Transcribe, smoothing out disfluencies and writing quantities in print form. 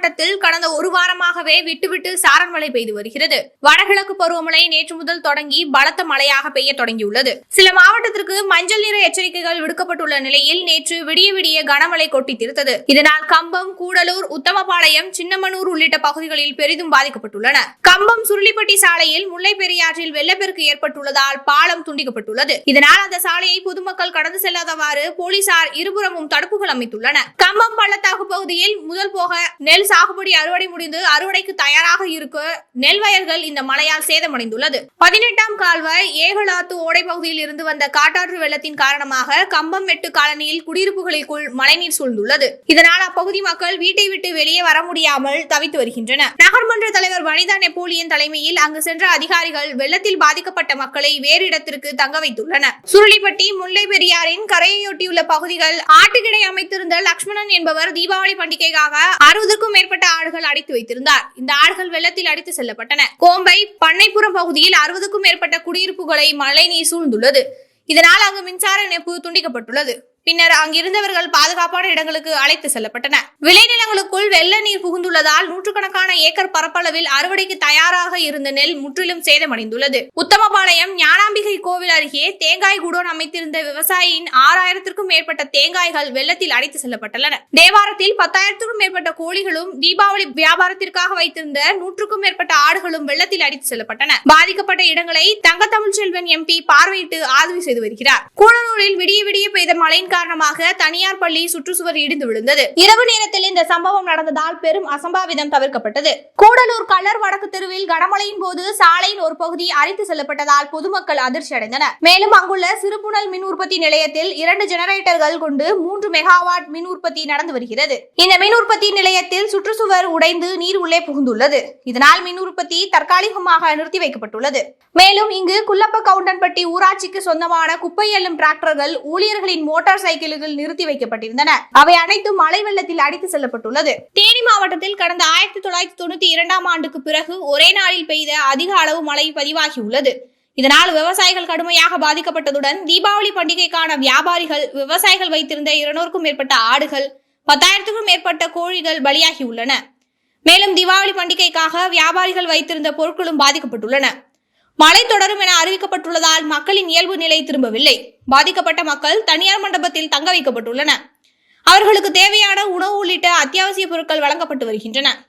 மாவட்டத்தில் கடந்த ஒரு வாரமாகவே விட்டுவிட்டு சாரல் மழை பெய்து வருகிறது. வடகிழக்கு பருவமழை நேற்று முதல் தொடங்கி பலத்த மழையாக பெய்ய தொடங்கியுள்ளது. சில மாவட்டத்திற்கு மஞ்சள் நிற எச்சரிக்கைகள் விடுக்கப்பட்டுள்ள நிலையில் நேற்று விடிய விடிய கனமழை கொட்டி தீர்த்தது. இதனால் கம்பம், கூடலூர், உத்தமபாளையம், சின்னமனூர் உள்ளிட்ட பகுதிகளில் பெரிதும் பாதிக்கப்பட்டுள்ளன. கம்பம் சுருளிப்பட்டி சாலையில் முல்லை பெரியாற்றில் வெள்ளப்பெருக்கு ஏற்பட்டுள்ளதால் பாலம் துண்டிக்கப்பட்டுள்ளது. இதனால் அந்த சாலையை பொதுமக்கள் கடந்து செல்லாதவாறு போலீசார் இருபுறமும் தடுப்புகள் அமைத்துள்ளனர். கம்பம் பள்ளத்தாக்கு பகுதியில் முதல் போக நெல் சாகுபடி அறுவடை முடிந்து அறுவடைக்கு தயாராக இருக்க நெல் வயல்கள் இந்த மழையால் சேதமடைந்துள்ளது. 18ஆம் கால்வாய் ஏகலாத்து ஓடை பகுதியில் இருந்து வந்த காட்டாற்று வெள்ளத்தின் காரணமாக கம்பம் மெட்டு காலனியில் குடியிருப்புகளுக்குள் மழைநீர் சூழ்ந்துள்ளது. இதனால் அப்பகுதி மக்கள் வீட்டை விட்டு வெளியே வர முடியாமல் தவித்து வருகின்றனர். நகர்மன்ற தலைவர் வனிதா நெப்போலியன் தலைமையில் அங்கு சென்ற அதிகாரிகள் வெள்ளத்தில் பாதிக்கப்பட்ட மக்களை வேறு இடத்திற்கு தங்க வைத்துள்ளனர். சுருளிப்பட்டி, முல்லை பெரியாறின் கரையொட்டியுள்ள பகுதிகள் ஆட்டுக்கிடை அமைத்திருந்த லட்சுமணன் என்பவர் தீபாவளி பண்டிகைக்காக 60க்கும் மேற்பட்ட ஆடுகள் அடைத்து வைத்திருந்தார். இந்த ஆடுகள் வெள்ளத்தில் அடித்து செல்லப்பட்டன. கோம்பை, பண்ணைப்புறம் பகுதியில் 60க்கும் மேற்பட்ட குடியிருப்புகளை மழைநீர் சூழ்ந்துள்ளது. இதனால் அங்கு மின்சார இணைப்பு துண்டிக்கப்பட்டுள்ளது. பின்னர் அங்கிருந்தவர்கள் பாதுகாப்பான இடங்களுக்கு அழைத்து செல்லப்பட்டனர். விளைநிலங்களுக்குள் வெள்ள நீர் புகுந்துள்ளதால் நூற்றுக்கணக்கான ஏக்கர் பரப்பளவில் அறுவடைக்கு தயாராக இருந்த நெல் முற்றிலும் சேதமடைந்துள்ளது. உத்தமபாளையம் ஞானாம்பிகை கோவில் அருகே தேங்காய் குடோன் அமைத்திருந்த விவசாயியின் 6000க்கும் மேற்பட்ட தேங்காய்கள் வெள்ளத்தில் அடித்து செல்லப்பட்டுள்ளன. தேவாரத்தில் 10,000க்கும் மேற்பட்ட கோழிகளும் தீபாவளி வியாபாரத்திற்காக வைத்திருந்த 100க்கும் மேற்பட்ட ஆடுகளும் வெள்ளத்தில் அடித்து செல்லப்பட்டன. பாதிக்கப்பட்ட இடங்களை தங்கத்தமிழ்ச்செல்வன் எம்பி பார்வையிட்டு ஆய்வு செய்து வருகிறார். கூடலூரில் விடிய விடிய பெய்த மழையின் காரணமாக தனியார் பள்ளி சுற்றுச்சுவர் இடிந்து விழுந்தது. இரவு நேரத்தில் இந்த சம்பவம் நடந்ததால் பெரும் அசம்பாவிதம் தவிர்க்கப்பட்டது. கூடலூர் கலர் வடக்கு தெருவில் கனமழையின் போது சாலையின் ஒரு பகுதி அரித்து செல்லப்பட்டதால் பொதுமக்கள் அதிர்ச்சி அடைந்தனர். மேலும் அங்குள்ள சிறுபுணல் மின் உற்பத்தி நிலையத்தில் 2 ஜெனரேட்டர்கள் கொண்டு 3 மெகாவாட் மின் உற்பத்தி நடந்து வருகிறது. இந்த மின் உற்பத்தி நிலையத்தில் சுற்றுச்சுவர் உடைந்து நீர் உள்ளே புகுந்துள்ளது. இதனால் மின் உற்பத்தி தற்காலிகமாக நிறுத்தி வைக்கப்பட்டுள்ளது. மேலும் இங்கு குள்ளப்ப கவுண்டன்பட்டி ஊராட்சிக்கு சொந்தமான குப்பை எல்லும் டிராக்டர்கள் ஊழியர்களின் மோட்டார் சைக்கிள்கள் நிறுத்தி வைக்கப்பட்டிருந்தன. அவை அனைத்தும் மழை வெள்ளத்தில் அடித்து செல்லப்பட்டுள்ளது. தேனி மாவட்டத்தில் கடந்த 1992ஆம் ஆண்டுக்கு பிறகு ஒரே நாளில் பெய்த அதிக அளவு மழை பதிவாகியுள்ளது. இதனால் விவசாயிகள் கடுமையாக பாதிக்கப்பட்டதுடன் தீபாவளி பண்டிகைக்கான வியாபாரிகள், விவசாயிகள் வைத்திருந்த 200க்கும் மேற்பட்ட ஆடுகள், 10,000க்கும் மேற்பட்ட கோழிகள் பலியாகியுள்ளன. மேலும் தீபாவளி பண்டிகைக்காக வியாபாரிகள் வைத்திருந்த பொருட்களும் பாதிக்கப்பட்டுள்ளன. மழை தொடரும் என அறிவிக்கப்பட்டுள்ளதால் மக்களின் இயல்பு நிலை திரும்பவில்லை. பாதிக்கப்பட்ட மக்கள் தனியார் மண்டபத்தில் தங்க வைக்கப்பட்டுள்ளனர். அவர்களுக்கு தேவையான உணவு உள்ளிட்ட அத்தியாவசிய பொருட்கள் வழங்கப்பட்டு வருகின்றன.